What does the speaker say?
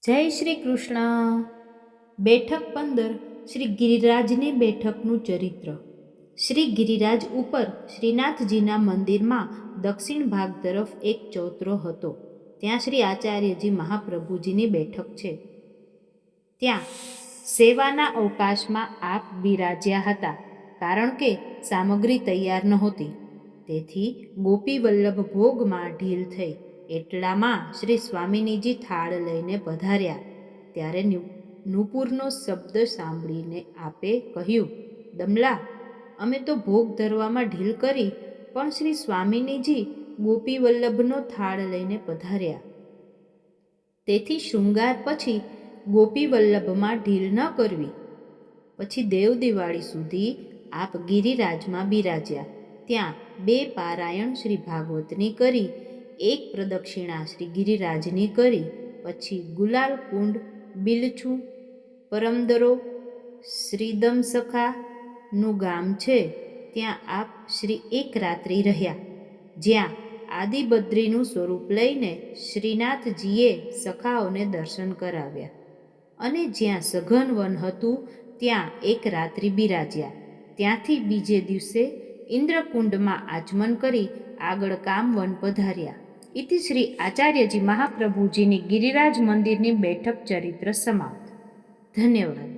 જય શ્રી કૃષ્ણ. બેઠક 15 શ્રી ગિરિરાજની બેઠકનું ચરિત્ર. શ્રી ગિરિરાજ ઉપર શ્રીનાથજીના મંદિરમાં દક્ષિણ ભાગ તરફ એક ચૌતરો હતો. ત્યાં શ્રી આચાર્યજી મહાપ્રભુજીની બેઠક છે. ત્યાં સેવાના અવકાશમાં આપ બિરાજ્યા હતા. કારણ કે સામગ્રી તૈયાર નહોતી, તેથી ગોપી વલ્લભ ભોગમાં ઢીલ થઈ. એટલામાં શ્રી સ્વામિનીજી થાળ લઈને પધાર્યા. ત્યારે નૂપુરનો શબ્દ સાંભળીને આપે કહ્યું, દમલા, અમે તો ભોગ ધરવામાં ઢીલ કરી, પણ શ્રી સ્વામિનીજી ગોપી વલ્લભનો થાળ લઈને પધાર્યા. તેથી શૃંગાર પછી ગોપી વલ્લભમાં ઢીલ ન કરવી. પછી દેવ દિવાળી સુધી આપ ગિરિરાજમાં બિરાજ્યા. ત્યાં 2 પારાયણ શ્રી ભાગવતની કરી, 1 પ્રદક્ષિણા શ્રી ગિરિરાજની કરી. પછી ગુલાલ કુંડ, બિલછું, પરમદરો, શ્રીદમસખાનું ગામ છે, ત્યાં આપ શ્રી 1 રાત્રિ રહ્યા. જ્યાં આદિબદ્રીનું સ્વરૂપ લઈને શ્રીનાથજીએ સખાઓને દર્શન કરાવ્યા. અને જ્યાં સઘન વન હતું ત્યાં 1 રાત્રિ બિરાજ્યા. ત્યાંથી બીજે દિવસે ઇન્દ્રકુંડમાં આચમન કરી આગળ કામવન પધાર્યા. ઇતિ શ્રી આચાર્યજી મહાપ્રભુજીની ગિરિરાજ મંદિરની બેઠક ચરિત્ર સમાપ્ત. ધન્યવાદ.